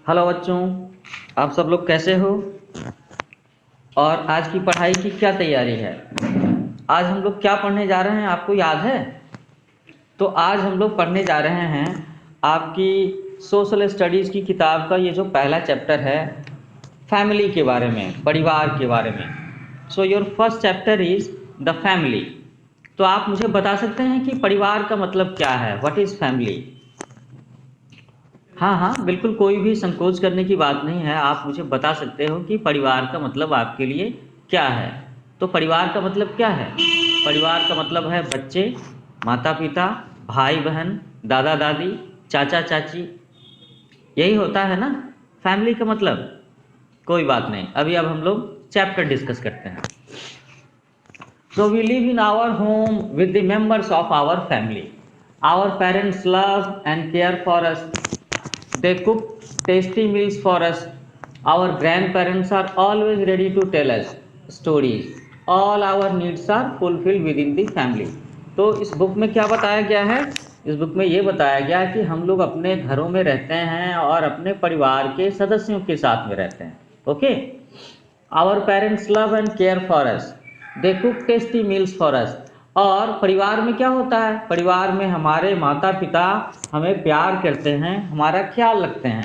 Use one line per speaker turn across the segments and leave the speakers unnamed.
Hello बच्चों, आप सब लोग कैसे हो? और आज की पढ़ाई की क्या तैयारी है? आज हम लोग क्या पढ़ने जा रहे हैं, आपको याद है? तो आज हम लोग पढ़ने जा रहे हैं आपकी सोशल स्टडीज़ की किताब का ये जो पहला चैप्टर है, फैमिली के बारे में, परिवार के बारे में। So your first chapter is the family. तो आप मुझे बता सकते हैं कि परिवार का मतलब क्या है? What is family? हाँ हाँ, बिल्कुल, कोई भी संकोच करने की बात नहीं है। आप मुझे बता सकते हो कि परिवार का मतलब आपके लिए क्या है। तो परिवार का मतलब क्या है? परिवार का मतलब है बच्चे, माता पिता, भाई बहन, दादा दादी, चाचा चाची, यही होता है ना फैमिली का मतलब। कोई बात नहीं, अभी अब हम लोग चैप्टर डिस्कस करते हैं। So we live in our home with the members of our family. Our parents love and care for us. They cook tasty meals for us. Our grandparents are always ready to tell us stories. All our needs are fulfilled within the family. तो इस book में क्या बताया गया है? इस book में ये बताया गया है कि हम लोग अपने घरों में रहते हैं और अपने परिवार के सदस्यों के साथ में रहते हैं। Okay? Our parents love and care for us, they cook tasty meals for us. और परिवार में क्या होता है? परिवार में हमारे माता पिता हमें प्यार करते हैं, हमारा ख्याल रखते हैं।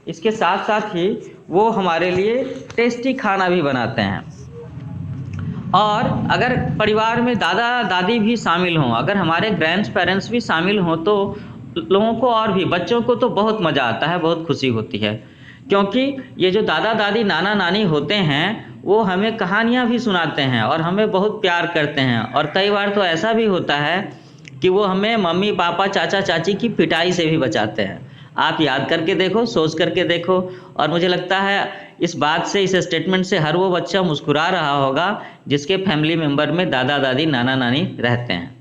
इसके साथ साथ ही वो हमारे लिए टेस्टी खाना भी बनाते हैं। और अगर परिवार में दादा दादी भी शामिल हों, अगर हमारे ग्रैंड पेरेंट्स भी शामिल हों, तो लोगों को और भी बच्चों को तो बहुत मज़ा आता है, बहुत खुशी होती है। क्योंकि ये जो दादा दादी नाना नानी होते हैं वो हमें कहानियाँ भी सुनाते हैं और हमें बहुत प्यार करते हैं। और कई बार तो ऐसा भी होता है कि वो हमें मम्मी पापा चाचा चाची की पिटाई से भी बचाते हैं। आप याद करके देखो, सोच करके देखो, और मुझे लगता है इस बात से, इस स्टेटमेंट से हर वो बच्चा मुस्कुरा रहा होगा जिसके फैमिली मेम्बर में दादा दादी नाना नानी रहते हैं।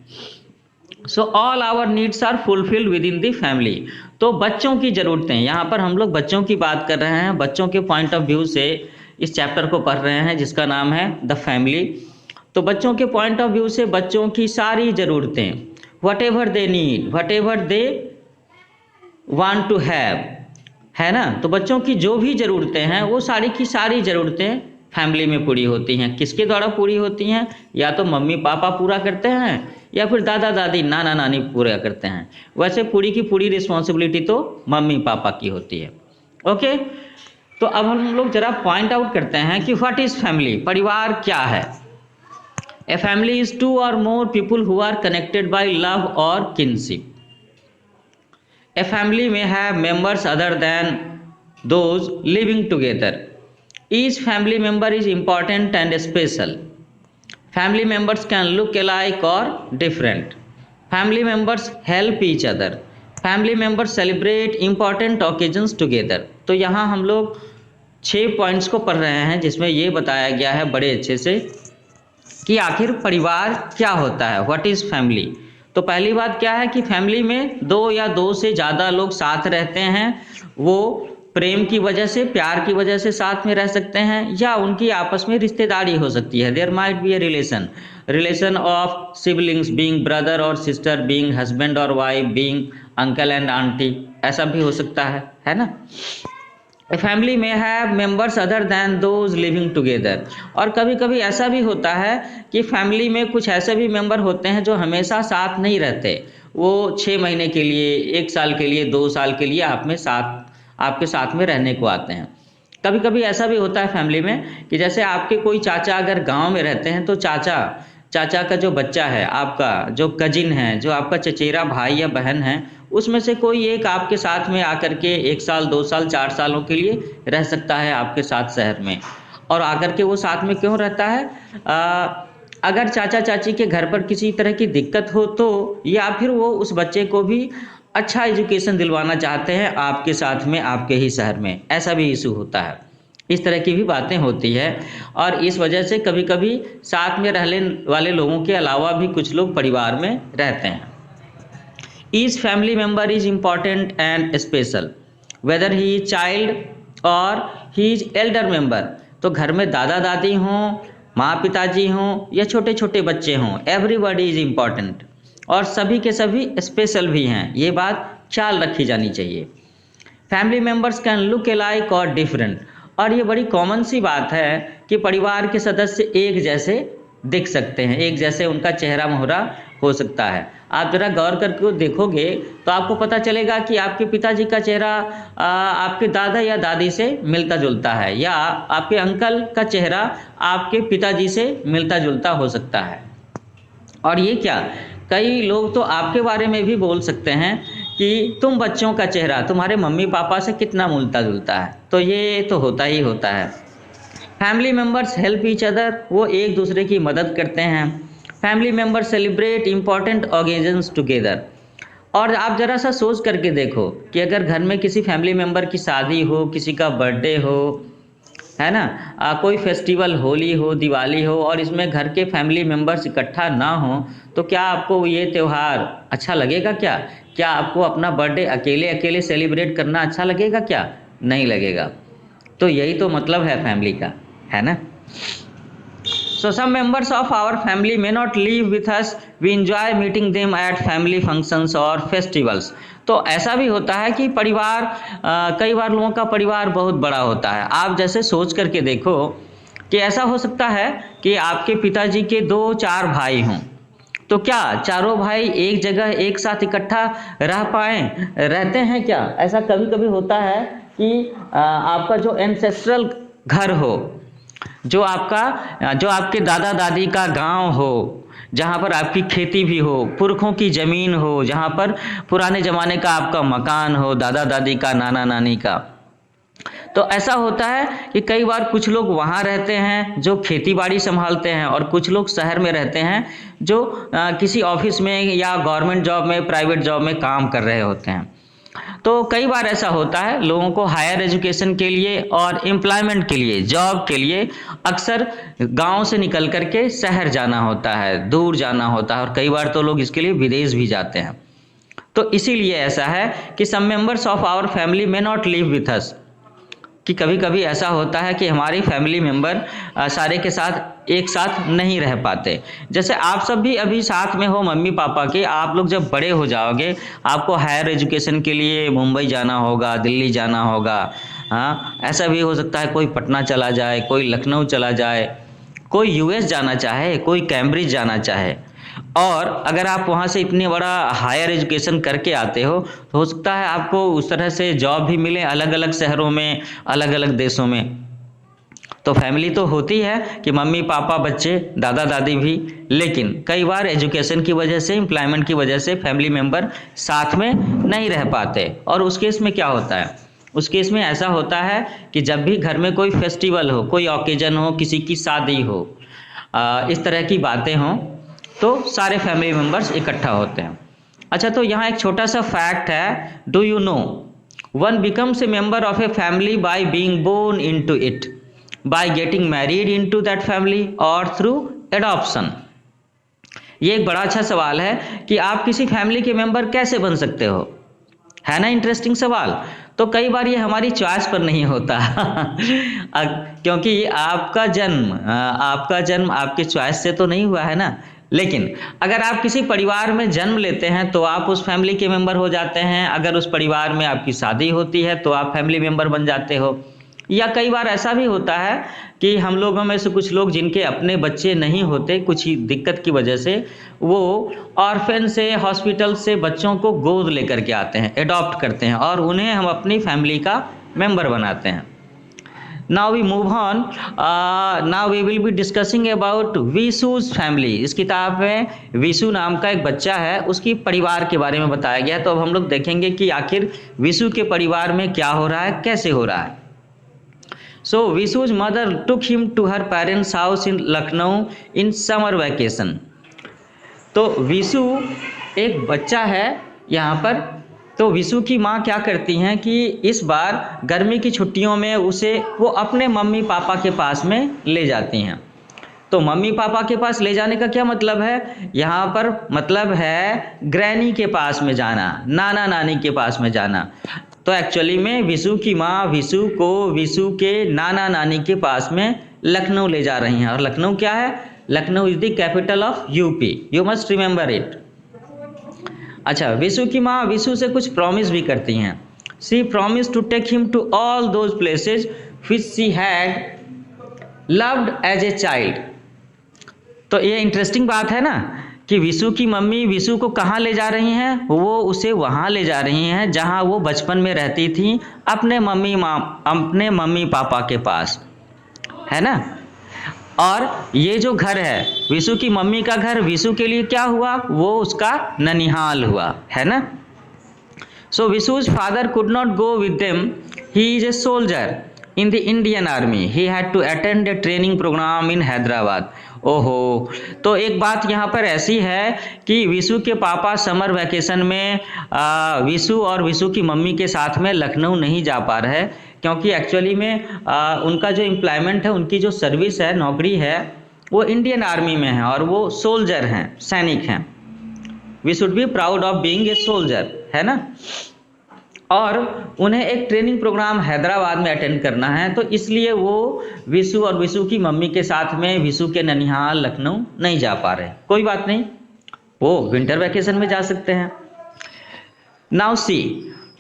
So all our needs are fulfilled within the family. तो बच्चों की ज़रूरतें, यहाँ पर हम लोग बच्चों की बात कर रहे हैं, बच्चों के पॉइंट ऑफ व्यू से इस चैप्टर को पढ़ रहे हैं जिसका नाम है द फैमिली। तो बच्चों के पॉइंट ऑफ व्यू से बच्चों की सारी ज़रूरतें, whatever they need, whatever they want to have, है ना। तो बच्चों की जो भी ज़रूरतें हैं वो सारी की सारी ज़रूरतें फैमिली में पूरी होती हैं। किसके द्वारा पूरी होती हैं? या तो मम्मी पापा पूरा करते हैं या फिर दादा दादी नाना नानी पूरा करते हैं। वैसे पूरी की पूरी रिस्पॉन्सिबिलिटी तो मम्मी पापा की होती है। ओके, तो अब हम लोग जरा पॉइंट आउट करते हैं कि व्हाट इज़ फैमिली, परिवार क्या है। ए फैमिली इज़ टू और more people who are connected by love और kinship. A family may have members other than those living together. Each family member is important and special. Family members can look alike or different. Family members help each other. Family members celebrate important occasions together. तो यहाँ हम लोग 6 points को पढ़ रहे हैं जिसमें ये बताया गया है बड़े अच्छे से कि आखिर परिवार क्या होता है, व्हाट इज़ फैमिली। तो पहली बात क्या है कि फैमिली में 2 या 2 से ज़्यादा लोग साथ रहते हैं। वो प्रेम की वजह से, प्यार की वजह से साथ में रह सकते हैं, या उनकी आपस में रिश्तेदारी हो सकती है। There might be a relation of siblings, being brother और सिस्टर, बीइंग हस्बैंड और wife, being uncle and aunty, ऐसा भी हो सकता है ना। ए फैमिली में have members other than those living together. और कभी कभी ऐसा भी होता है कि फैमिली में कुछ ऐसे भी मेंबर होते हैं जो हमेशा साथ नहीं रहते। वो 6 महीने के लिए, 1 साल के लिए, 2 साल के लिए आपके साथ में रहने को आते हैं। कभी कभी ऐसा भी होता है फैमिली में कि जैसे आपके कोई चाचा अगर गांव में रहते हैं तो चाचा का जो बच्चा है, आपका जो कजिन है, जो आपका चचेरा भाई या बहन है, उसमें से कोई एक आपके साथ में आकर के 1 साल 2 साल 4 सालों के लिए रह सकता है आपके साथ शहर में। और आकर के वो साथ में क्यों रहता है? अगर चाचा चाची के घर पर किसी तरह की दिक्कत हो तो, या फिर वो उस बच्चे को भी अच्छा एजुकेशन दिलवाना चाहते हैं आपके साथ में, आपके ही शहर में, ऐसा भी इशू होता है। इस तरह की भी बातें होती है। और इस वजह से कभी कभी साथ में रहने वाले लोगों के अलावा भी कुछ लोग परिवार में रहते हैं। Each family member is important and special, weather he is child और ही इज एल्डर मेम्बर। तो घर में दादा दादी हों, माँ पिताजी हों या छोटे छोटे बच्चे हों, एवरीबॉडी इज इम्पॉर्टेंट, और सभी के सभी स्पेशल भी हैं। ये बात ख्याल रखी जानी चाहिए। Family members can look alike और डिफरेंट। और ये बड़ी कॉमन सी बात है कि परिवार के सदस्य एक जैसे दिख सकते हैं, एक जैसे उनका चेहरा मोहरा हो सकता है। आप जरा गौर करके देखोगे तो आपको पता चलेगा कि आपके पिताजी का चेहरा आपके दादा या दादी से मिलता जुलता है, या आपके अंकल का चेहरा आपके पिताजी से मिलता जुलता हो सकता है। और ये क्या, कई लोग तो आपके बारे में भी बोल सकते हैं कि तुम बच्चों का चेहरा तुम्हारे मम्मी पापा से कितना मिलता जुलता है। तो ये तो होता ही होता है। Family members help each other, वो एक दूसरे की मदद करते हैं। Family members celebrate important occasions together. और आप ज़रा सा सोच करके देखो कि अगर घर में किसी फैमिली मेम्बर की शादी हो, किसी का बर्थडे हो, है ना, कोई फेस्टिवल, होली हो, दिवाली हो, और इसमें घर के फैमिली मेम्बर्स इकट्ठा ना हो, तो क्या आपको ये त्यौहार अच्छा लगेगा? क्या आपको अपना बर्थडे अकेले अकेले सेलिब्रेट करना अच्छा लगेगा? क्या नहीं लगेगा। तो यही तो मतलब है फैमिली का, है ना। So some members of our family may not live with us. We enjoy meeting them at family functions और festivals. तो ऐसा भी होता है कि परिवार, कई बार लोगों का परिवार बहुत बड़ा होता है। आप जैसे सोच करके देखो कि ऐसा हो सकता है कि आपके पिताजी के 2-4 भाई हों, तो क्या चारों भाई एक जगह एक साथ इकट्ठा रह पाएँ? रहते हैं क्या? ऐसा कभी कभी होता है कि आपका जो एंसेस्ट्रल घर हो, जो आपके दादा दादी का गांव हो, जहाँ पर आपकी खेती भी हो, पुरखों की ज़मीन हो, जहाँ पर पुराने ज़माने का आपका मकान हो, दादा दादी का, नाना नानी का। तो ऐसा होता है कि कई बार कुछ लोग वहाँ रहते हैं जो खेती बाड़ी संभालते हैं, और कुछ लोग शहर में रहते हैं जो किसी ऑफिस में या गवर्नमेंट जॉब में, प्राइवेट जॉब में काम कर रहे होते हैं। तो कई बार ऐसा होता है लोगों को हायर एजुकेशन के लिए और एम्प्लॉयमेंट के लिए, जॉब के लिए अक्सर गांव से निकल करके शहर जाना होता है, दूर जाना होता है, और कई बार तो लोग इसके लिए विदेश भी जाते हैं। तो इसीलिए ऐसा है कि some members of our family may not live with us, कि कभी कभी ऐसा होता है कि हमारी फैमिली मेंबर सारे के साथ एक साथ नहीं रह पाते। जैसे आप सब भी अभी साथ में हो मम्मी पापा के, आप लोग जब बड़े हो जाओगे आपको हायर एजुकेशन के लिए मुंबई जाना होगा, दिल्ली जाना होगा, हाँ, ऐसा भी हो सकता है कोई पटना चला जाए, कोई लखनऊ चला जाए, कोई यूएस जाना चाहे, कोई कैम्ब्रिज जाना चाहे। और अगर आप वहाँ से इतने बड़ा हायर एजुकेशन करके आते हो तो हो सकता है आपको उस तरह से जॉब भी मिले अलग अलग शहरों में, अलग अलग देशों में। तो फैमिली तो होती है कि मम्मी पापा, बच्चे, दादा दादी भी, लेकिन कई बार एजुकेशन की वजह से, एम्प्लॉयमेंट की वजह से फैमिली मेम्बर साथ में नहीं रह पाते। और उस केस में क्या होता है? उस केस में ऐसा होता है कि जब भी घर में कोई फेस्टिवल हो, कोई ओकेजन हो, किसी की शादी हो, इस तरह की बातें हों, तो सारे फैमिली मेम्बर्स इकट्ठा होते हैं। अच्छा, तो यहाँ एक छोटा सा फैक्ट है, do you know one becomes a member of a family by being born into it, by getting married into that family और थ्रू एडॉप्शन। ये एक बड़ा अच्छा सवाल है कि आप किसी फैमिली के मेंबर कैसे बन सकते हो, है ना, इंटरेस्टिंग सवाल। तो कई बार ये हमारी चॉइस पर नहीं होता क्योंकि आपका जन्म आपके चॉइस से तो नहीं हुआ है ना। लेकिन अगर आप किसी परिवार में जन्म लेते हैं तो आप उस फैमिली के मेंबर हो जाते हैं। अगर उस परिवार में आपकी शादी होती है तो आप फैमिली मेंबर बन जाते हो। या कई बार ऐसा भी होता है कि हम लोगों में से कुछ लोग जिनके अपने बच्चे नहीं होते, कुछ ही दिक्कत की वजह से, वो ऑर्फेन से, हॉस्पिटल से बच्चों को गोद लेकर के आते हैं, एडॉप्ट करते हैं, और उन्हें हम अपनी फैमिली का मेंबर बनाते हैं। Now we move on, now we will be discussing about Vishu's family. इस किताब में विशु नाम का एक बच्चा है, उसकी परिवार के बारे में बताया गया है। तो अब हम लोग देखेंगे कि आखिर विशु के परिवार में क्या हो रहा है, कैसे हो रहा है। So Vishu's mother took him to her parents' house in Lucknow in summer vacation. तो विशु एक बच्चा है यहाँ पर। तो विशु की माँ क्या करती हैं कि इस बार गर्मी की छुट्टियों में उसे वो अपने मम्मी पापा के पास में ले जाती हैं। तो मम्मी पापा के पास ले जाने का क्या मतलब है? यहाँ पर मतलब है ग्रैनी के पास में जाना, नाना नानी के पास में जाना। तो एक्चुअली में विशु की माँ विशु को विशु के नाना नानी के पास में लखनऊ ले जा रही हैं। और लखनऊ क्या है? Lucknow is the capital of UP, you must remember it. अच्छा, विशु की माँ विशु से कुछ प्रॉमिस भी करती हैं। She promise to take him to all those places which she had loved as a child. तो ये इंटरेस्टिंग बात है ना कि विशु की मम्मी विशु को कहाँ ले जा रही हैं, वो उसे वहाँ ले जा रही हैं जहाँ वो बचपन में रहती थी अपने मम्मी पापा के पास, है ना। और ये जो घर है विशु की मम्मी का घर, विशु के लिए क्या हुआ, वो उसका ननिहाल हुआ, है ना। So Vishu's father could not go with them, he is a soldier in the Indian Army, he had to attend a training program in Hyderabad. ओहो, तो एक बात यहाँ पर ऐसी है कि विशु के पापा समर वैकेशन में विशु और विशु की मम्मी के साथ में लखनऊ नहीं जा पा रहे, क्योंकि एक्चुअली में उनका जो एम्प्लॉयमेंट है, उनकी जो सर्विस है, नौकरी है, वो इंडियन आर्मी में है और वो सोल्जर हैं, सैनिक हैं। We should be proud of being a soldier, है ना। और उन्हें एक ट्रेनिंग प्रोग्राम हैदराबाद में अटेंड करना है, तो इसलिए वो विशु और विशु की मम्मी के साथ में विशु के ननिहाल लखनऊ नहीं जा पा रहे। कोई बात नहीं, वो विंटर वैकेशन में जा सकते हैं। Now see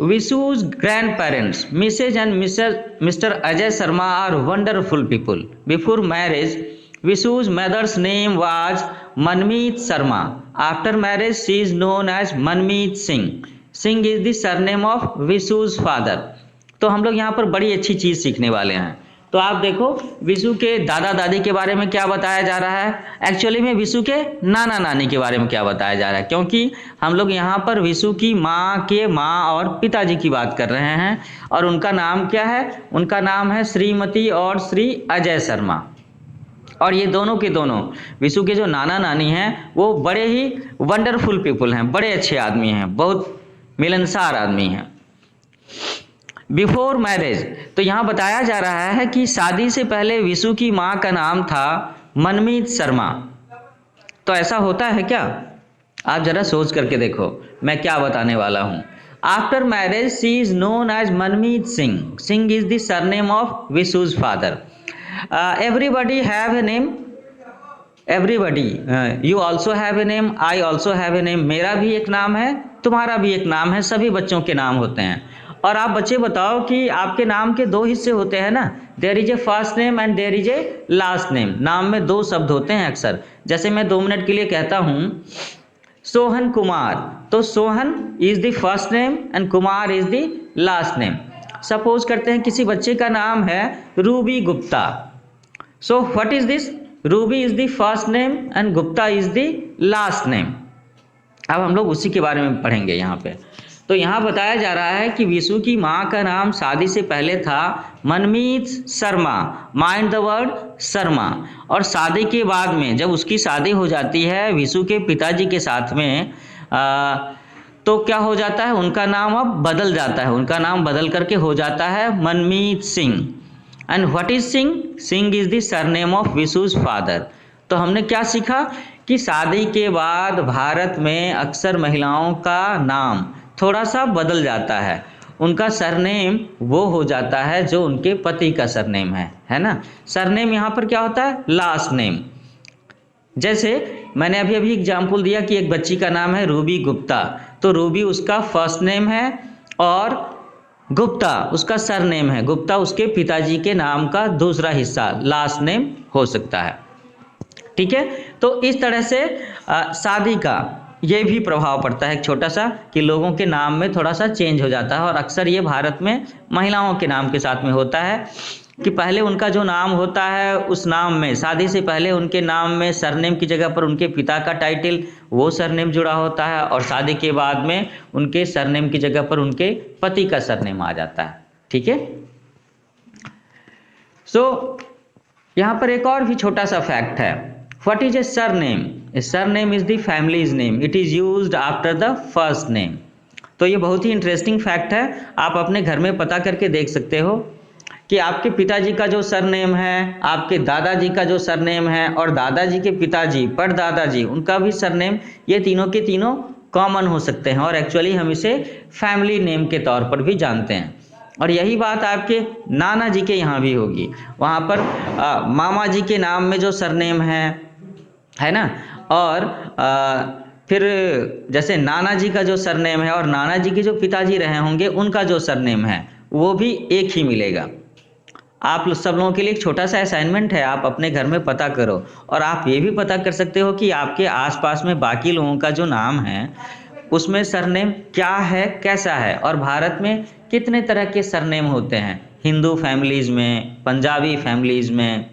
Vishu's grand parents Mrs and Mr Ajay Sharma are wonderful people. Before marriage Vishu's mother's name was Manmeet Sharma. After marriage she is known as Manmeet Singh. Singh is the surname of Vishu's father. तो हम लोग यहाँ पर बड़ी अच्छी चीज सीखने वाले हैं। तो आप देखो विशु के दादा दादी के बारे में क्या बताया जा रहा है, एक्चुअली में विशु के नाना नानी के बारे में क्या बताया जा रहा है, क्योंकि हम लोग यहाँ पर विशु की माँ के माँ और पिताजी की बात कर रहे हैं। और उनका नाम क्या है, उनका नाम है श्रीमती और श्री अजय शर्मा। और ये दोनों के दोनों विशु के जो नाना नानी हैं वो बड़े ही वंडरफुल पीपल हैं, बड़े अच्छे आदमी हैं, बहुत मिलनसार आदमी हैं। बिफोर मैरिज, तो यहाँ बताया जा रहा है कि शादी से पहले विशु की माँ का नाम था मनमीत शर्मा। तो ऐसा होता है क्या, आप जरा सोच करके देखो मैं क्या बताने वाला हूँ। After marriage she is known as Manmeet Singh. Singh is the surname of Vishu's father. Everybody have a name, everybody, you also have a name, I also have a name. मेरा भी एक नाम है, तुम्हारा भी एक नाम है, सभी बच्चों के नाम होते हैं। और आप बच्चे बताओ कि आपके नाम के दो हिस्से होते हैं ना, there is a first name and there is a last name. नाम में दो शब्द होते हैं अक्सर। जैसे मैं 2 मिनट के लिए कहता हूँ सोहन कुमार, तो Sohan is the first name and Kumar is the last name. Suppose करते हैं किसी बच्चे का नाम है Ruby Gupta. So what is this, Ruby is the first name and Gupta is the last name. अब हम लोग उसी के बारे में पढ़ेंगे यहाँ पे। तो यहाँ बताया जा रहा है कि विशु की माँ का नाम शादी से पहले था Manmeet Sharma, mind the word Sharma. और शादी के बाद में जब उसकी शादी हो जाती है विशु के पिताजी के साथ में, तो क्या हो जाता है, उनका नाम अब बदल जाता है, उनका नाम बदल करके हो जाता है Manmeet Singh. And what is Singh, Singh is the surname of Vishu's father. तो हमने क्या सीखा कि शादी के बाद भारत में अक्सर महिलाओं का नाम थोड़ा सा बदल जाता है, उनका सरनेम वो हो जाता है जो उनके पति का सरनेम है ना। सरनेम यहाँ पर क्या होता है, लास्ट नेम। जैसे मैंने अभी एग्जाम्पल दिया कि एक बच्ची का नाम है रूबी गुप्ता, तो रूबी उसका फर्स्ट नेम है और गुप्ता उसका सरनेम है। गुप्ता उसके पिताजी के नाम का दूसरा हिस्सा, लास्ट नेम हो सकता है, ठीक है। तो इस तरह से शादी का ये भी प्रभाव पड़ता है एक छोटा सा, कि लोगों के नाम में थोड़ा सा चेंज हो जाता है। और अक्सर ये भारत में महिलाओं के नाम के साथ में होता है कि पहले उनका जो नाम होता है उस नाम में शादी से पहले उनके नाम में सरनेम की जगह पर उनके पिता का टाइटल, वो सरनेम जुड़ा होता है, और शादी के बाद में उनके सरनेम की जगह पर उनके पति का सरनेम आ जाता है, ठीक है। सो यहाँ पर एक और भी छोटा सा फैक्ट है। What is a surname? A surname is the family's name. It is used after the first name. तो ये बहुत ही इंटरेस्टिंग फैक्ट है, आप अपने घर में पता करके देख सकते हो कि आपके पिताजी का जो सरनेम है, आपके दादाजी का जो सरनेम है, और दादाजी के पिताजी परदादाजी उनका भी सरनेम, ये तीनों के तीनों कॉमन हो सकते हैं और एक्चुअली हम इसे फैमिली नेम के तौर पर भी जानते हैं। और यही बात आपके नाना जी के यहाँ भी होगी, वहाँ पर मामा जी के नाम में जो सरनेम है ना, और फिर जैसे नाना जी का जो सरनेम है और नाना जी के जो पिताजी रहे होंगे उनका जो सरनेम है वो भी एक ही मिलेगा। आप सब लोगों के लिए एक छोटा सा असाइनमेंट है, आप अपने घर में पता करो और आप ये भी पता कर सकते हो कि आपके आसपास में बाकी लोगों का जो नाम है उसमें सरनेम क्या है, कैसा है, और भारत में कितने तरह के सरनेम होते हैं, हिंदू फैमिलीज़ में, पंजाबी फैमिलीज़ में,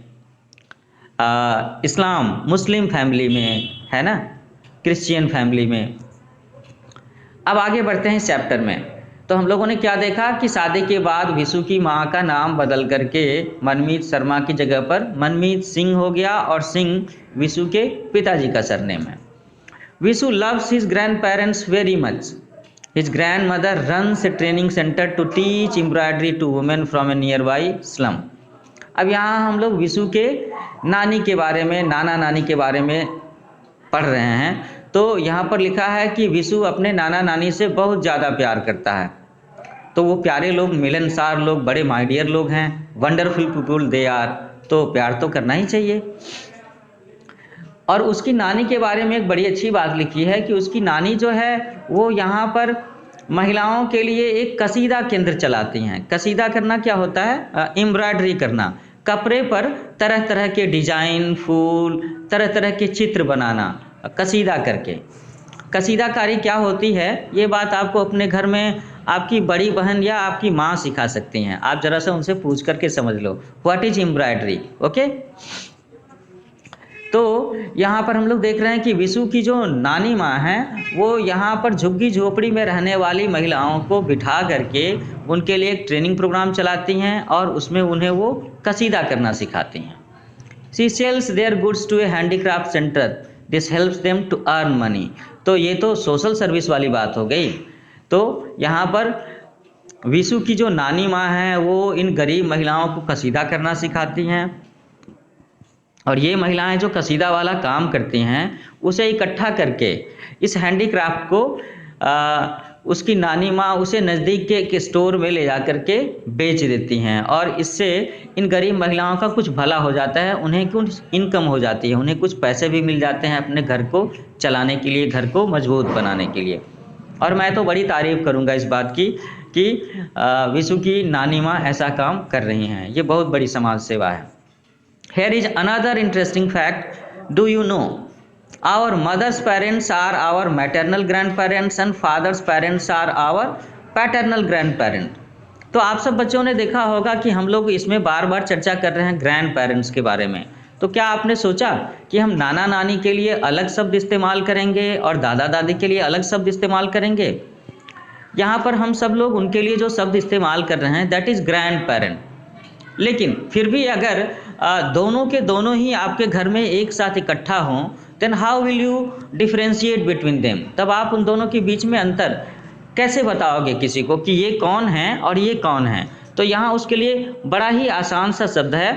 इस्लाम मुस्लिम फैमिली में, है ना, क्रिश्चियन फैमिली में। अब आगे बढ़ते हैं इस चैप्टर में। तो हम लोगों ने क्या देखा कि शादी के बाद विशु की माँ का नाम बदल करके मनमीत शर्मा की जगह पर मनमीत सिंह हो गया और सिंह विशु के पिताजी का सरनेम है। Vishu loves his grandparents very much. His grandmother runs a training center to teach embroidery to women from a nearby slum. अब यहाँ हम लोग विशु के नानी के बारे में, नाना नानी के बारे में पढ़ रहे हैं। तो यहाँ पर लिखा है कि विशु अपने नाना नानी से बहुत ज़्यादा प्यार करता है। तो वो प्यारे लोग, मिलनसार लोग, बड़े माय डियर लोग हैं, वंडरफुल पीपुल दे आर, तो प्यार तो करना ही चाहिए। और उसकी नानी के बारे में एक बड़ी अच्छी बात लिखी है कि उसकी नानी जो है वो यहाँ पर महिलाओं के लिए एक कसीदा केंद्र चलाती हैं। कसीदा करना क्या होता है? एम्ब्रॉयडरी करना, कपड़े पर तरह तरह के डिजाइन, फूल, तरह तरह के चित्र बनाना, कसीदा करके। कसीदाकारी क्या होती है ये बात आपको अपने घर में आपकी बड़ी बहन या आपकी माँ सिखा सकती हैं। आप जरा सा उनसे पूछ करके समझ लो व्हाट इज एम्ब्रॉयडरी। ओके, तो यहाँ पर हम लोग देख रहे हैं कि विशु की जो नानी माँ हैं वो यहाँ पर झुग्गी झोपड़ी में रहने वाली महिलाओं को बिठा करके उनके लिए एक ट्रेनिंग प्रोग्राम चलाती हैं और उसमें उन्हें वो कसीदा करना सिखाती हैं। She sells their goods to a handicraft centre, this helps them to earn money. तो ये तो सोशल सर्विस वाली बात हो गई। तो यहाँ पर विशु की जो नानी माँ हैं वो इन गरीब महिलाओं को कसीदा करना सिखाती हैं और ये महिलाएं जो कसीदा वाला काम करती हैं उसे इकट्ठा करके इस हैंडीक्राफ्ट को उसकी नानी माँ उसे नज़दीक के एक स्टोर में ले जा कर के बेच देती हैं और इससे इन गरीब महिलाओं का कुछ भला हो जाता है, उन्हें कुछ इनकम हो जाती है, उन्हें कुछ पैसे भी मिल जाते हैं अपने घर को चलाने के लिए, घर को मजबूत बनाने के लिए। और मैं तो बड़ी तारीफ़ करूँगा इस बात की कि विशु की नानी माँ ऐसा काम कर रही हैं। ये बहुत बड़ी समाज सेवा है। Here is another interesting fact. Do you know our mother's parents are our maternal grandparents and father's parents are our paternal grandparent. तो आप सब बच्चों ने देखा होगा कि हम लोग इसमें बार बार चर्चा कर रहे हैं ग्रैंड पेरेंट्स के बारे में। तो क्या आपने सोचा कि हम नाना नानी के लिए अलग शब्द इस्तेमाल करेंगे और दादा दादी के लिए अलग शब्द इस्तेमाल करेंगे? यहाँ पर हम सब लोग उनके लिए जो शब्द इस्तेमाल कर रहे हैं दैट इज़ ग्रैंड पेरेंट। लेकिन फिर भी अगर दोनों के दोनों ही आपके घर में एक साथ इकट्ठा हों then how will you differentiate between them? तब आप उन दोनों के बीच में अंतर कैसे बताओगे किसी को कि ये कौन है और ये कौन है? तो यहाँ उसके लिए बड़ा ही आसान सा शब्द है।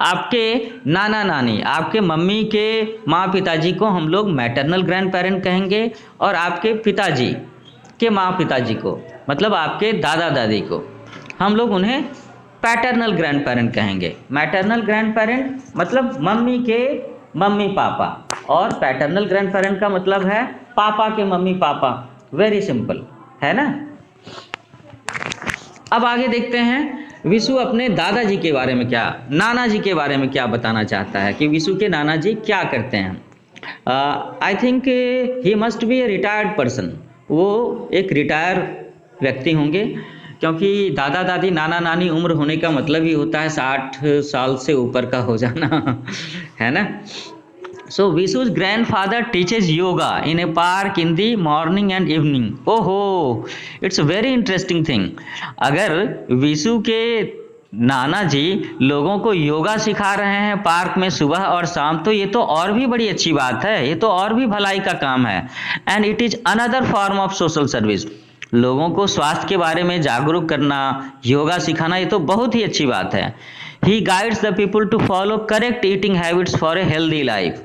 आपके नाना नानी, आपके मम्मी के माँ पिताजी को हम लोग मैटरनल ग्रैंड पेरेंट कहेंगे और आपके पिताजी के माँ पिताजी को, मतलब आपके दादा दादी को, हम लोग उन्हें पैटर्नल ग्रैंड पेरेंट कहेंगे। मैटरनल ग्रैंड पेरेंट मतलब मम्मी के मम्मी पापा और पैटर्नल ग्रैंड पेरेंट का मतलब है पापा के मम्मी पापा। वेरी सिंपल है ना। अब आगे देखते हैं विशु अपने दादाजी के बारे में क्या, नाना जी के बारे में क्या बताना चाहता है कि विशु के नाना जी क्या करते हैं। I think he must be a retired person. वो एक रिटायर व्यक्ति होंगे क्योंकि दादा दादी नाना नानी उम्र होने का मतलब ही होता है 60 साल से ऊपर का हो जाना है ना। सो विशु's grandfather teaches yoga in a park in the morning and evening. ओहो, इट्स वेरी इंटरेस्टिंग थिंग। अगर विशु के नाना जी लोगों को योगा सिखा रहे हैं पार्क में सुबह और शाम, तो ये तो और भी बड़ी अच्छी बात है, ये तो और भी भलाई का काम है। And it is another form of social service. लोगों को स्वास्थ्य के बारे में जागरूक करना, योगा सिखाना, ये तो बहुत ही अच्छी बात है। He guides the people to follow correct eating habits for a healthy life.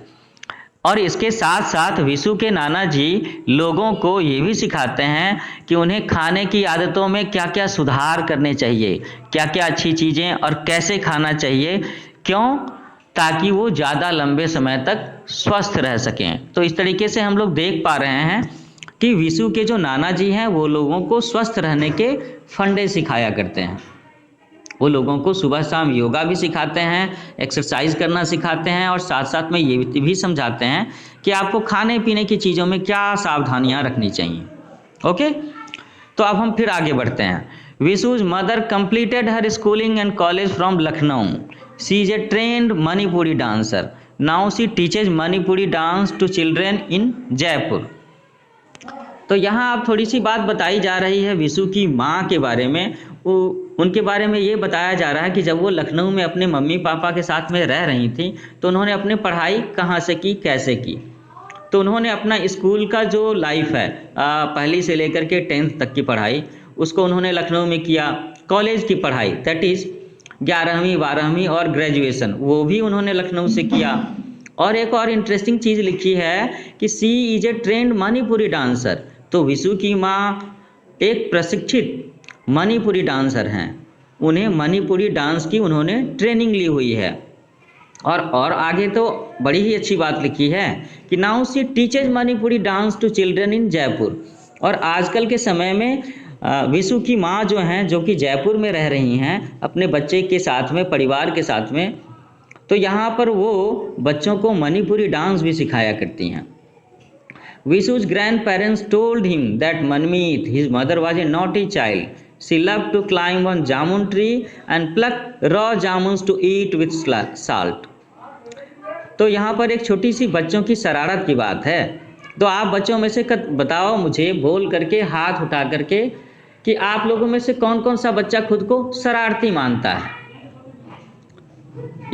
और इसके साथ साथ विशु के नाना जी लोगों को ये भी सिखाते हैं कि उन्हें खाने की आदतों में क्या क्या सुधार करने चाहिए, क्या क्या अच्छी चीज़ें और कैसे खाना चाहिए। क्यों? ताकि वो ज़्यादा लंबे समय तक स्वस्थ रह सकें। तो इस तरीके से हम लोग देख पा रहे हैं कि विशु के जो नाना जी हैं वो लोगों को स्वस्थ रहने के फंडे सिखाया करते हैं। वो लोगों को सुबह शाम योगा भी सिखाते हैं, एक्सरसाइज करना सिखाते हैं और साथ साथ में ये भी समझाते हैं कि आपको खाने पीने की चीज़ों में क्या सावधानियां रखनी चाहिए। ओके, तो अब हम फिर आगे बढ़ते हैं। Vishu's mother completed her schooling and college from Lucknow. She is a trained Manipuri dancer. Now she teaches Manipuri dance to children in Jaipur. तो यहाँ आप थोड़ी सी बात बताई जा रही है विशु की माँ के बारे में। उनके बारे में ये बताया जा रहा है कि जब वो लखनऊ में अपने मम्मी पापा के साथ में रह रही थी तो उन्होंने अपनी पढ़ाई कहाँ से की, कैसे की। तो उन्होंने अपना स्कूल का जो लाइफ है, पहली से लेकर के 10th तक की पढ़ाई, उसको उन्होंने लखनऊ में किया। कॉलेज की पढ़ाई दैट इज़ 11वीं 12वीं और ग्रेजुएशन वो भी उन्होंने लखनऊ से किया। और एक और इंटरेस्टिंग चीज़ लिखी है कि she is a trained Manipuri dancer. तो विशु की माँ एक प्रशिक्षित मणिपुरी डांसर हैं, उन्हें मणिपुरी डांस की उन्होंने ट्रेनिंग ली हुई है। और आगे तो बड़ी ही अच्छी बात लिखी है कि now she teaches Manipuri dance to children in Jaipur. और आजकल के समय में विशु की माँ जो हैं, जो कि जयपुर में रह रही हैं अपने बच्चे के साथ में, परिवार के साथ में, तो यहाँ पर वो बच्चों को मणिपुरी डांस भी सिखाया करती हैं। Vishu's grandparents told him that Manmeet, his mother, was a naughty child. She loved to climb on jamun tree and pluck raw jamuns to eat with salt. तो यहाँ पर एक छोटी सी बच्चों की शरारत की बात है। तो आप बच्चों में से बताओ मुझे, बोल करके, हाथ उठा करके, कि आप लोगों में से कौन कौन सा बच्चा खुद को शरारती मानता है।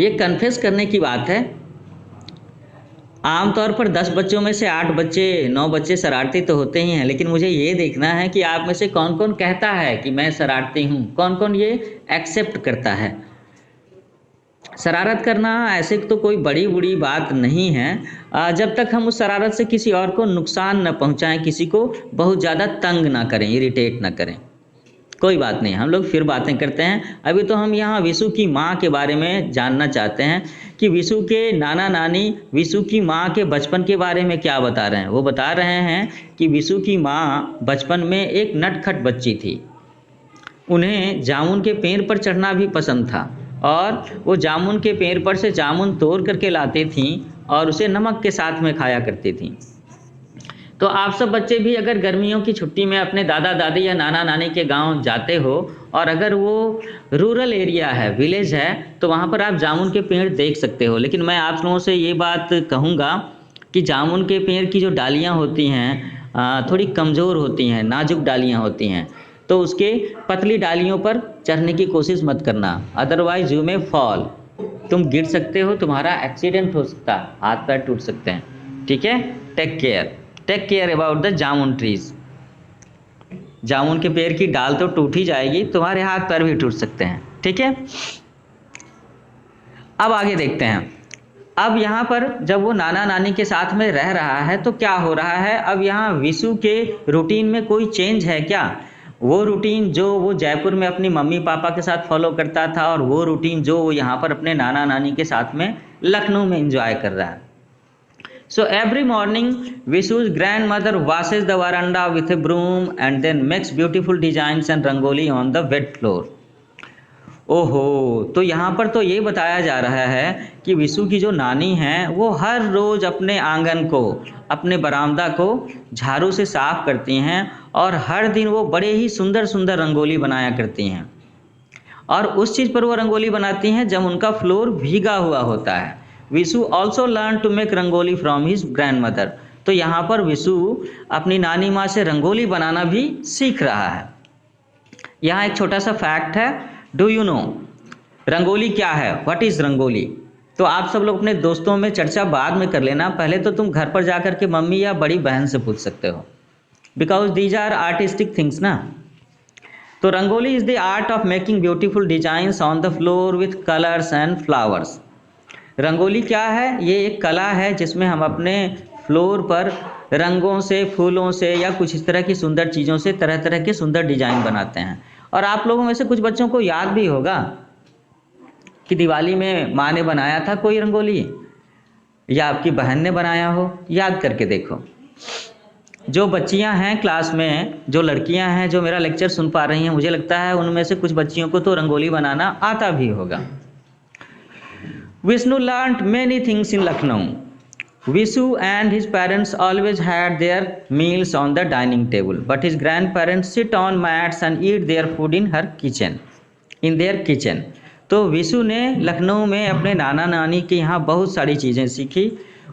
ये कन्फेस करने की बात है। आमतौर पर 10 बच्चों में से 8 बच्चे 9 बच्चे शरारती तो होते ही हैं, लेकिन मुझे ये देखना है कि आप में से कौन कौन कहता है कि मैं शरारती हूँ, कौन कौन ये एक्सेप्ट करता है। शरारत करना ऐसे तो कोई बड़ी बुरी बात नहीं है, जब तक हम उस शरारत से किसी और को नुकसान न पहुँचाएं, किसी को बहुत ज़्यादा तंग ना करें, इरिटेट ना करें, कोई बात नहीं। हम लोग फिर बातें करते हैं। अभी तो हम यहाँ विशु की माँ के बारे में जानना चाहते हैं कि विशु के नाना नानी विशु की माँ के बचपन के बारे में क्या बता रहे हैं। वो बता रहे हैं कि विशु की माँ बचपन में एक नटखट बच्ची थी। उन्हें जामुन के पेड़ पर चढ़ना भी पसंद था और वो जामुन के पेड़ पर से जामुन तोड़ करके लाती थीं और उसे नमक के साथ में खाया करती थीं। तो आप सब बच्चे भी अगर गर्मियों की छुट्टी में अपने दादा दादी या नाना नानी के गांव जाते हो और अगर वो रूरल एरिया है, विलेज है, तो वहाँ पर आप जामुन के पेड़ देख सकते हो। लेकिन मैं आप लोगों से ये बात कहूँगा कि जामुन के पेड़ की जो डालियाँ होती हैं थोड़ी कमज़ोर होती हैं, नाजुक डालियाँ होती हैं, तो उसके पतली डालियों पर चढ़ने की कोशिश मत करना, अदरवाइज यू मे फॉल। तुम गिर सकते हो, तुम्हारा एक्सीडेंट हो सकता है, हाथ पैर टूट सकते हैं। ठीक है, take care about the jamun trees. जामुन के पेड़ की डाल तो टूट ही जाएगी, तुम्हारे हाथ पैर भी टूट सकते हैं। ठीक है, अब आगे देखते हैं। अब यहाँ पर जब वो नाना नानी के साथ में रह रहा है तो क्या हो रहा है, अब यहाँ विशु के रूटीन में कोई चेंज है क्या? वो रूटीन जो वो जयपुर में अपनी मम्मी पापा के साथ फॉलो करता था और वो रूटीन जो वो यहाँ पर अपने नाना नानी के साथ में लखनऊ में एंजॉय कर रहा है। So every morning Vishu's grandmother washes the veranda with a broom and then makes beautiful designs and rangoli on the wet floor. ओहो, तो यहाँ पर तो ये बताया जा रहा है कि विशु की जो नानी हैं वो हर रोज़ अपने आंगन को, अपने बरामदा को झाड़ू से साफ करती हैं और हर दिन वो बड़े ही सुंदर सुंदर रंगोली बनाया करती हैं। और उस चीज़ पर वो रंगोली बनाती हैं जब उनका फ्लोर भीगा हुआ होता है। Vishu also learn to make rangoli from his grandmother. तो यहाँ पर विशु अपनी नानी माँ से रंगोली बनाना भी सीख रहा है। यहाँ एक छोटा सा फैक्ट है, डू यू नो रंगोली क्या है, व्हाट इज़ रंगोली? तो आप सब लोग अपने दोस्तों में चर्चा बाद में कर लेना, पहले तो तुम घर पर जा कर के मम्मी या बड़ी बहन से पूछ सकते हो, because these are artistic things ना। तो rangoli is the art of making beautiful designs on the floor with colours and flowers. Rangoli क्या है? ये एक कला है जिसमें हम अपने फ्लोर पर रंगों से, फूलों से या कुछ इस तरह की सुंदर चीज़ों से तरह तरह के सुंदर डिजाइन बनाते हैं। और आप लोगों में से कुछ बच्चों को याद भी होगा कि दिवाली में माँ ने बनाया था कोई रंगोली या आपकी बहन ने बनाया हो? याद करके देखो। जो बच्चियां हैं क्लास में, जो लड़कियां हैं जो मेरा लेक्चर सुन पा रही हैं, मुझे लगता है उनमें से कुछ बच्चियों को तो रंगोली बनाना आता भी होगा। Vishnu learned many things in Lucknow. Vishu and his parents always had their meals on the dining table, but his grandparents sit on mats and eat their food in their kitchen. तो विशु ने लखनऊ में अपने नाना नानी के यहाँ बहुत सारी चीज़ें सीखी।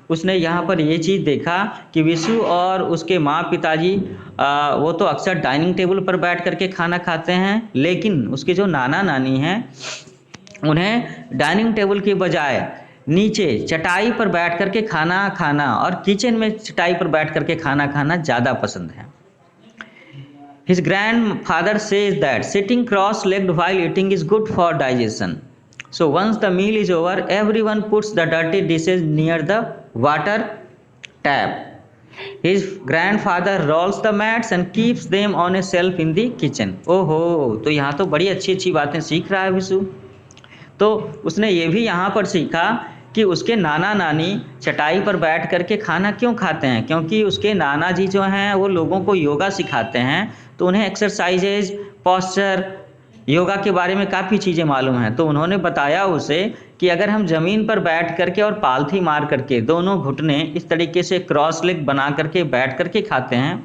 उसने यहाँ पर ये चीज़ देखा कि विशु और उसके माँ पिताजी वो तो अक्सर डाइनिंग टेबल पर बैठ करके खाना खाते हैं, लेकिन उसके जो नाना नानी हैं उन्हें डाइनिंग टेबल के बजाय नीचे चटाई पर बैठ करके खाना खाना और किचन में चटाई पर बैठ करके खाना खाना ज़्यादा पसंद है। His grandfather says that sitting cross-legged while eating is good for digestion. So once the meal is over, everyone puts the dirty dishes near the water tap. His grandfather rolls the mats and keeps them on a shelf in the kitchen. ओहो, तो यहाँ तो बड़ी अच्छी अच्छी बातें सीख रहा है विशु। तो उसने ये भी यहाँ पर सीखा कि उसके नाना नानी चटाई पर बैठ करके खाना क्यों खाते हैं, क्योंकि उसके नाना जी जो हैं वो लोगों को योगा सिखाते हैं, तो उन्हें एक्सरसाइजेज, पोस्चर, योगा के बारे में काफ़ी चीज़ें मालूम हैं। तो उन्होंने बताया उसे कि अगर हम ज़मीन पर बैठ करके और पालथी मार करके दोनों घुटने इस तरीके से क्रॉस लेग बना करके बैठ करके खाते हैं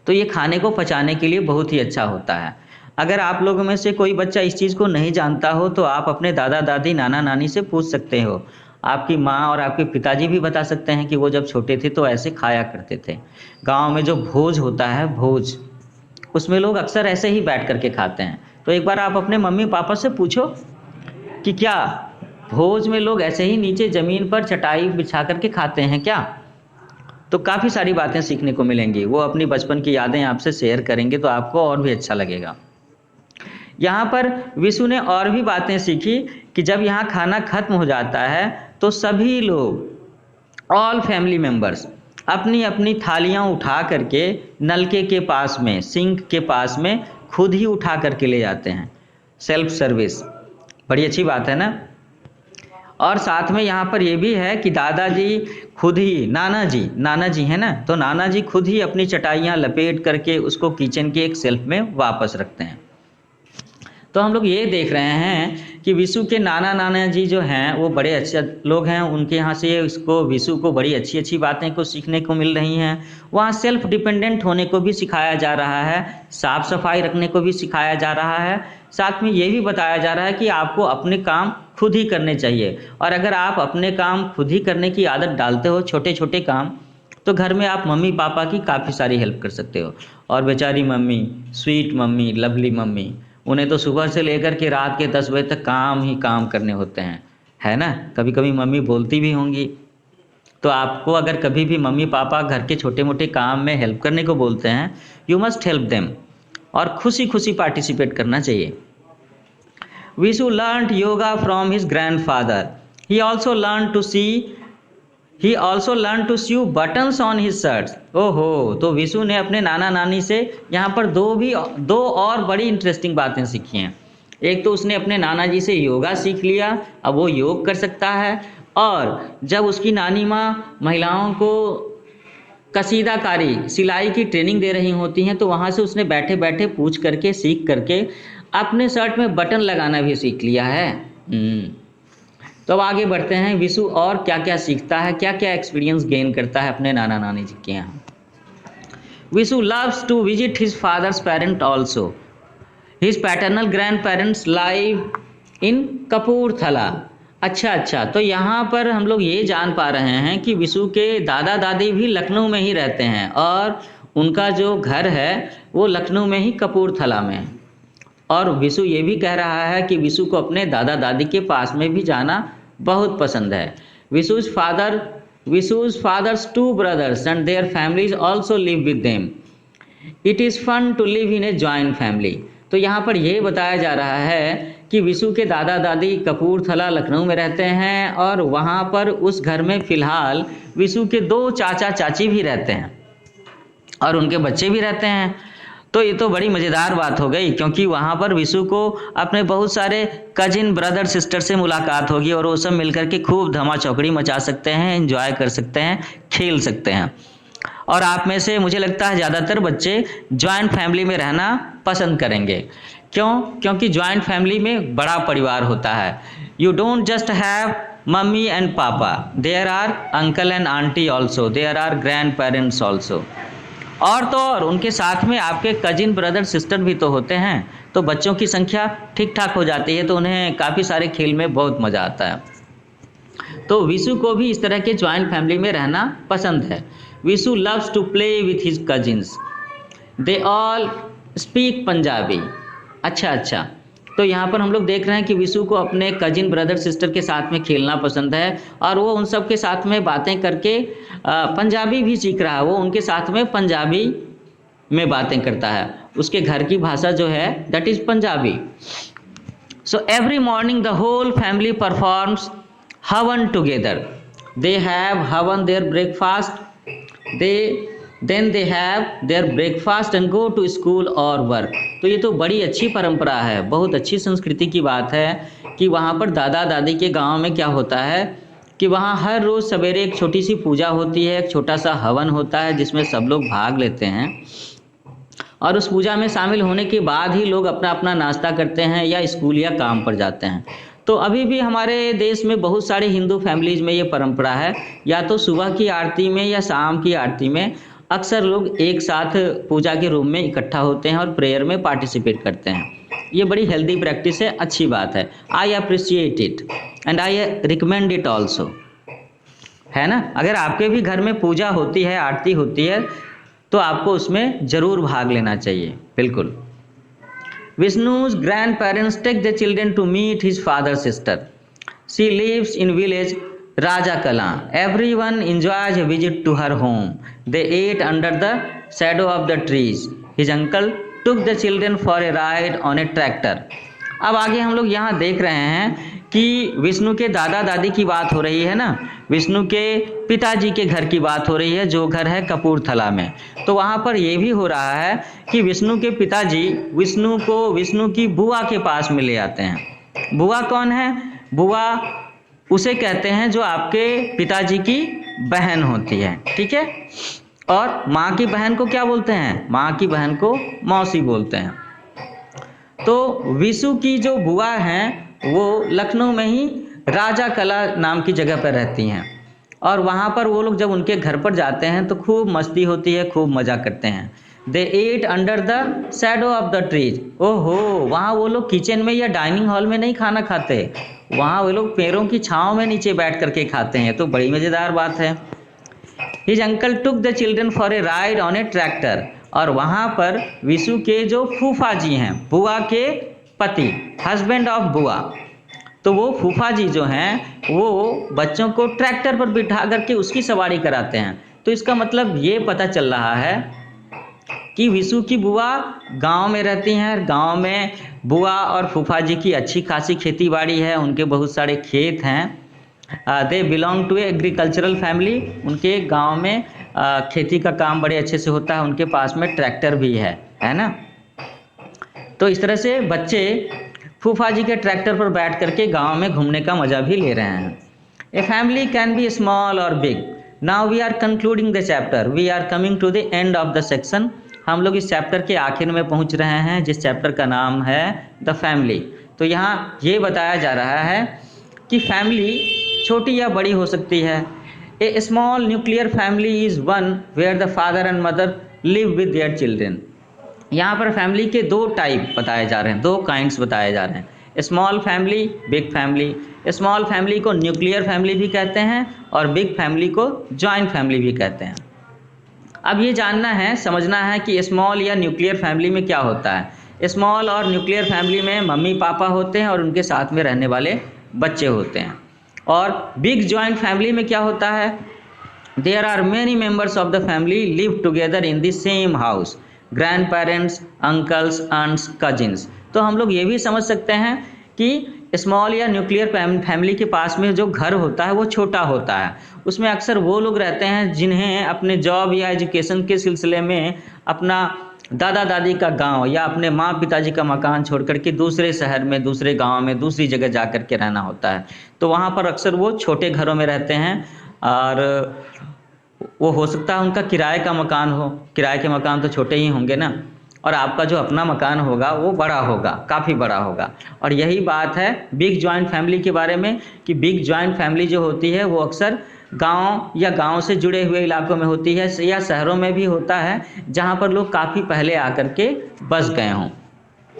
तो ये खाने को पचाने के लिए बहुत ही अच्छा होता है। अगर आप लोगों में से कोई बच्चा इस चीज़ को नहीं जानता हो तो आप अपने दादा दादी, नाना नानी से पूछ सकते हो। आपकी माँ और आपके पिताजी भी बता सकते हैं कि वो जब छोटे थे तो ऐसे खाया करते थे। गांव में जो भोज होता है, भोज, उसमें लोग अक्सर ऐसे ही बैठ करके खाते हैं। तो एक बार आप अपने मम्मी पापा से पूछो कि क्या भोज में लोग ऐसे ही नीचे ज़मीन पर चटाई बिछा करके खाते हैं क्या? तो काफ़ी सारी बातें सीखने को मिलेंगी। वो अपनी बचपन की यादें आपसे शेयर करेंगे तो आपको और भी अच्छा लगेगा। यहाँ पर विशु ने और भी बातें सीखी कि जब यहाँ खाना खत्म हो जाता है तो सभी लोग, ऑल फैमिली मेम्बर्स, अपनी अपनी थालियाँ उठा करके नलके के पास में, सिंक के पास में खुद ही उठा करके ले जाते हैं। सेल्फ सर्विस, बड़ी अच्छी बात है ना। और साथ में यहाँ पर ये भी है कि दादाजी खुद ही, नाना जी है ना, तो नाना जी खुद ही अपनी चटाइयाँ लपेट करके उसको किचन के एक शेल्फ में वापस रखते हैं। तो हम लोग ये देख रहे हैं कि विशु के नाना नाना जी जो हैं वो बड़े अच्छे लोग हैं। उनके यहाँ से इसको, विशु को बड़ी अच्छी अच्छी बातें को सीखने को मिल रही हैं। वहाँ सेल्फ डिपेंडेंट होने को भी सिखाया जा रहा है, साफ सफाई रखने को भी सिखाया जा रहा है। साथ में ये भी बताया जा रहा है कि आपको अपने काम खुद ही करने चाहिए, और अगर आप अपने काम खुद ही करने की आदत डालते हो, छोटे छोटे काम, तो घर में आप मम्मी पापा की काफ़ी सारी हेल्प कर सकते हो। और बेचारी mummy, sweet mummy, lovely mummy, उन्हें तो सुबह से लेकर के रात के 10 बजे तक काम ही काम करने होते हैं, है ना। कभी कभी मम्मी बोलती भी होंगी। तो आपको अगर कभी भी मम्मी पापा घर के छोटे मोटे काम में हेल्प करने को बोलते हैं, यू मस्ट हेल्प देम, और खुशी खुशी पार्टिसिपेट करना चाहिए। Vishu learned yoga from his grandfather. He also learn to sew buttons on his shirts. ओहो, तो विशु ने अपने नाना नानी से यहाँ पर दो और बड़ी इंटरेस्टिंग बातें सीखी हैं। एक तो उसने अपने नाना जी से योगा सीख लिया, अब वो योग कर सकता है। और जब उसकी नानी माँ महिलाओं को कसीदाकारी, सिलाई की ट्रेनिंग दे रही होती हैं, तो वहाँ से उसने बैठे बैठे पूछ करके, सीख करके अपने शर्ट में बटन लगाना भी सीख लिया है। तो अब आगे बढ़ते हैं, विशु और क्या क्या सीखता है, क्या क्या एक्सपीरियंस गेन करता है अपने नाना नानी जी के यहाँ। Vishu loves to visit his father's parent also. His paternal grand parents live in Kapurthala. अच्छा, तो यहाँ पर हम लोग ये जान पा रहे हैं कि विशु के दादा दादी भी लखनऊ में ही रहते हैं, और उनका जो घर है वो लखनऊ में ही कपूरथला में है। और विशु ये भी कह रहा है कि विशु को अपने दादा दादी के पास में भी जाना बहुत पसंद है। विशु's father's 2 brothers and their families also live with them. It is fun to live in a joint family. तो यहाँ पर ये बताया जा रहा है कि विशु के दादा दादी कपूरथला, लखनऊ में रहते हैं, और वहाँ पर उस घर में फ़िलहाल विशु के 2 चाचा चाची भी रहते हैं और उनके बच्चे भी रहते हैं। तो ये तो बड़ी मज़ेदार बात हो गई, क्योंकि वहाँ पर विशु को अपने बहुत सारे कजिन ब्रदर सिस्टर से मुलाकात होगी और वो सब मिलकर के खूब धमा चौकड़ी मचा सकते हैं, एंजॉय कर सकते हैं, खेल सकते हैं। और आप में से मुझे लगता है ज़्यादातर बच्चे जॉइंट फैमिली में रहना पसंद करेंगे। क्यों? क्योंकि जॉइंट फैमिली में बड़ा परिवार होता है। You don't just have mummy and papa, there are uncle and aunty also, there are grand parents also. और तो और उनके साथ में आपके कजिन ब्रदर सिस्टर भी तो होते हैं, तो बच्चों की संख्या ठीक ठाक हो जाती है, तो उन्हें काफ़ी सारे खेल में बहुत मज़ा आता है। तो विशु को भी इस तरह के जॉइंट फैमिली में रहना पसंद है। Vishu loves to play with his cousins, they all speak Punjabi. अच्छा, तो यहाँ पर हम लोग देख रहे हैं कि विशु को अपने कजिन ब्रदर सिस्टर के साथ में खेलना पसंद है और वो उन सब के साथ में बातें करके पंजाबी भी सीख रहा है। वो उनके साथ में पंजाबी में बातें करता है। उसके घर की भाषा जो है that is Punjabi. So every morning the whole family performs havan together. They have havan their breakfast, then they have their breakfast and go to school or work। तो ये तो बड़ी अच्छी परंपरा है, बहुत अच्छी संस्कृति की बात है कि वहाँ पर दादा दादी के गांव में क्या होता है कि वहाँ हर रोज़ सवेरे एक छोटी सी पूजा होती है, एक छोटा सा हवन होता है जिसमें सब लोग भाग लेते हैं और उस पूजा में शामिल होने के बाद ही लोग अपना अपना नाश्ता करते हैं या स्कूल या काम पर जाते हैं। तो अभी भी हमारे देश में बहुत सारे हिंदू फैमिलीज़ में ये परंपरा है, या तो सुबह की आरती में या शाम की आरती में अक्सर लोग एक साथ पूजा के रूम में इकट्ठा होते हैं और प्रेयर में पार्टिसिपेट करते हैं। ये बड़ी हेल्दी प्रैक्टिस है, अच्छी बात है। I appreciate it and I recommend it also, है ना। अगर आपके भी घर में पूजा होती है, आरती होती है, तो आपको उसमें ज़रूर भाग लेना चाहिए, बिल्कुल। Vishnu's grandparents take the children to meet his father's sister. She lives in village Rajakala. Everyone enjoys a visit to her home. They ate under the shadow of the trees. His uncle took the children for a ride on a tractor. अब आगे हम लोग यहाँ देख रहे हैं कि विष्णु के दादा दादी की बात हो रही है ना, विष्णु के पिताजी के घर की बात हो रही है, जो घर है कपूरथला में। तो वहाँ पर ये भी हो रहा है कि विष्णु के पिताजी विष्णु को विष्णु की बुआ के पास में ले आते हैं। बुआ कौन है? बुआ उसे कहते हैं जो आपके पिताजी की बहन होती है, ठीक है। और माँ की बहन को क्या बोलते हैं? माँ की बहन को मौसी बोलते हैं। तो विशु की जो बुआ हैं वो लखनऊ में ही राजा कला नाम की जगह पर रहती हैं और वहाँ पर वो लोग जब उनके घर पर जाते हैं तो खूब मस्ती होती है, खूब मज़ा करते हैं। They ate under the shadow of the trees. ओहो, वहाँ वो लोग किचन में या डाइनिंग हॉल में नहीं खाना खाते, वहाँ वो लोग पेड़ों की छाँव में नीचे बैठ करके खाते हैं। तो बड़ी मज़ेदार बात है। His uncle took the children for a ride on A tractor. और वहाँ पर विशु के जो फूफा जी हैं, बुआ के पति, हस्बैंड ऑफ बुआ, तो वो फूफा जी जो हैं वो बच्चों को ट्रैक्टर पर बिठा करके उसकी सवारी कराते हैं। तो इसका मतलब ये पता चल रहा है कि विशु की बुआ गांव में रहती हैं। गांव में बुआ और फूफा जी की अच्छी खासी खेती बाड़ी है, उनके बहुत सारे खेत हैं। They belong to agricultural family. उनके गांव में खेती का काम बड़े अच्छे से होता है, उनके पास में ट्रैक्टर भी है ना। तो इस तरह से बच्चे फूफा जी के ट्रैक्टर पर बैठ करके गांव में घूमने का मज़ा भी ले रहे हैं। A family can be small और big. Now we are concluding the chapter, we are coming to the end of the section. हम लोग इस चैप्टर के आखिर में पहुंच रहे हैं, जिस चैप्टर का नाम है द फैमिली। तो यहाँ ये बताया जा रहा है कि फैमिली छोटी या बड़ी हो सकती है। A small nuclear family is one where the father and mother live with their children. यहाँ पर फैमिली के दो टाइप बताए जा रहे हैं, दो काइंड्स बताए जा रहे हैं, small family, big family. Small family को न्यूक्लियर फैमिली भी कहते हैं और बिग फैमिली को जॉइंट फैमिली भी कहते हैं। अब ये जानना है, समझना है कि स्मॉल या न्यूक्लियर फैमिली में क्या होता है। स्मॉल और न्यूक्लियर फैमिली में मम्मी पापा होते हैं और उनके साथ में रहने वाले बच्चे होते हैं। और बिग जॉइंट फैमिली में क्या होता है? There are many members of the family live together in the same house, grand parents, uncles, aunts, cousins. तो हम लोग ये भी समझ सकते हैं कि स्मॉल या न्यूक्लियर फैमिली के पास में जो घर होता है वो छोटा होता है। उसमें अक्सर वो लोग रहते हैं जिन्हें अपने जॉब या एजुकेशन के सिलसिले में अपना दादा दादी का गांव या अपने माँ पिताजी का मकान छोड़ कर के दूसरे शहर में, दूसरे गांव में, दूसरी जगह जा कर के रहना होता है। तो वहाँ पर अक्सर वो छोटे घरों में रहते हैं और वो हो सकता है उनका किराए का मकान हो। किराए के मकान तो छोटे ही होंगे ना, और आपका जो अपना मकान होगा वो बड़ा होगा, काफ़ी बड़ा होगा। और यही बात है बिग जॉइंट फैमिली के बारे में कि बिग जॉइंट फैमिली जो होती है वो अक्सर गांव या गांव से जुड़े हुए इलाकों में होती है या शहरों में भी होता है जहां पर लोग काफ़ी पहले आकर के बस गए हों।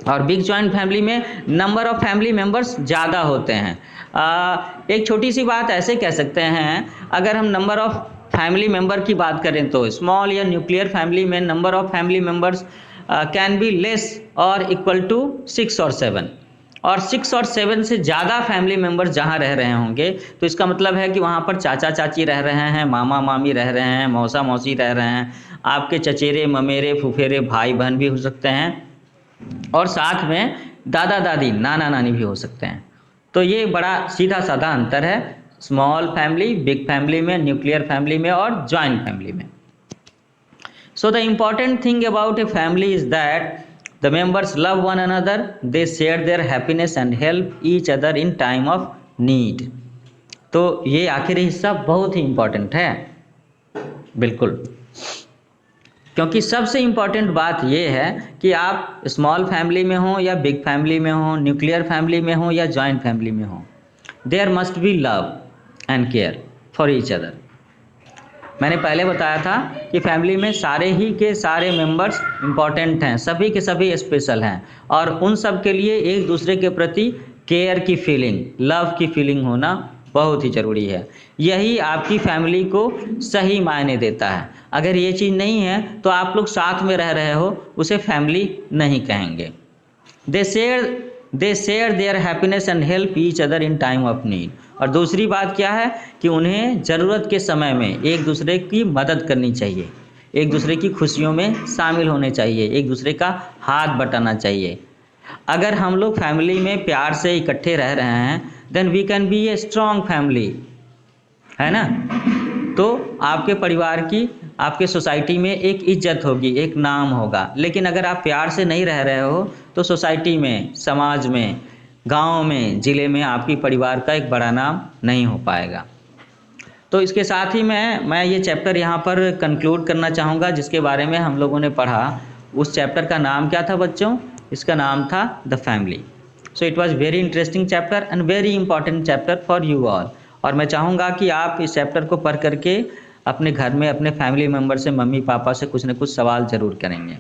और बिग जॉइंट फैमिली में नंबर ऑफ फैमिली मेंबर्स ज़्यादा होते हैं। एक छोटी सी बात ऐसे कह सकते हैं, अगर हम नंबर ऑफ फैमिली मेंबर की बात करें तो स्मॉल या न्यूक्लियर फैमिली में number of family members can be less और इक्वल टू 6 और 7, और 6 और 7 से ज़्यादा फैमिली मेंबर्स जहाँ रह रहे होंगे तो इसका मतलब है कि वहाँ पर चाचा चाची रह रहे हैं, मामा मामी रह रहे हैं, मौसा मौसी रह रहे हैं, आपके चचेरे ममेरे फुफेरे भाई बहन भी हो सकते हैं, और साथ में दादा दादी नाना नानी भी हो सकते हैं। तो ये बड़ा सीधा साधा अंतर है स्मॉल फैमिली, बिग फैमिली में, न्यूक्लियर फैमिली में और जॉइंट फैमिली में। So the important thing about a family is that the members love one another, they share their happiness and help each other in time of need. तो ये आखिरी हिस्सा बहुत ही important है, बिल्कुल, क्योंकि सबसे इम्पॉर्टेंट बात ये है कि आप स्मॉल फैमिली में हो या बिग फैमिली में हो, न्यूक्लियर फैमिली में हो या जॉइंट फैमिली में हो, there must be love and care for each other. मैंने पहले बताया था कि फैमिली में सारे ही के सारे मेंबर्स इम्पॉर्टेंट हैं, सभी के सभी स्पेशल हैं, और उन सब के लिए एक दूसरे के प्रति केयर की फीलिंग, लव की फीलिंग होना बहुत ही ज़रूरी है। यही आपकी फैमिली को सही मायने देता है। अगर ये चीज़ नहीं है तो आप लोग साथ में रह रहे हो, उसे फैमिली नहीं कहेंगे। They share their happiness and help each other in time of need. और दूसरी बात क्या है कि उन्हें ज़रूरत के समय में एक दूसरे की मदद करनी चाहिए, एक दूसरे की खुशियों में शामिल होने चाहिए, एक दूसरे का हाथ बटाना चाहिए। अगर हम लोग फैमिली में प्यार से इकट्ठे रह रहे हैं then we can be a strong family, है ना। तो आपके परिवार की, आपके सोसाइटी में एक इज्जत होगी, एक नाम होगा। लेकिन अगर आप प्यार से नहीं रह रहे हो तो सोसाइटी में, समाज में, गांव में, ज़िले में आपकी परिवार का एक बड़ा नाम नहीं हो पाएगा। तो इसके साथ ही मैं ये चैप्टर यहाँ पर कंक्लूड करना चाहूँगा जिसके बारे में हम लोगों ने पढ़ा। उस चैप्टर का नाम क्या था बच्चों? इसका नाम था the family. So it was very interesting chapter and very important chapter for you all. और मैं चाहूँगा कि आप इस चैप्टर को पढ़ करके अपने घर में अपने फैमिली मेम्बर से, मम्मी पापा से कुछ न कुछ सवाल ज़रूर करेंगे।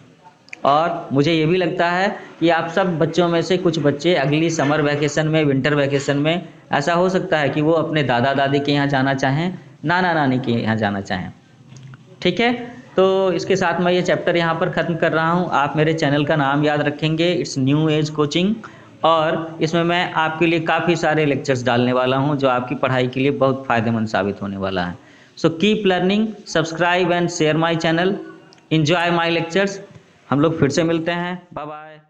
और मुझे ये भी लगता है कि आप सब बच्चों में से कुछ बच्चे अगली समर वैकेशन में, विंटर वैकेशन में, ऐसा हो सकता है कि वो अपने दादा दादी के यहाँ जाना चाहें, नाना नानी के यहाँ जाना चाहें। ठीक है, तो इसके साथ मैं ये चैप्टर यहाँ पर ख़त्म कर रहा हूँ। आप मेरे चैनल का नाम याद रखेंगे, इट्स न्यू एज कोचिंग, और इसमें मैं आपके लिए काफ़ी सारे लेक्चर्स डालने वाला हूँ जो आपकी पढ़ाई के लिए बहुत फ़ायदेमंद साबित होने वाला है। So keep learning, subscribe and share my channel, enjoy my lectures. हम लोग फिर से मिलते हैं, बाय बाय।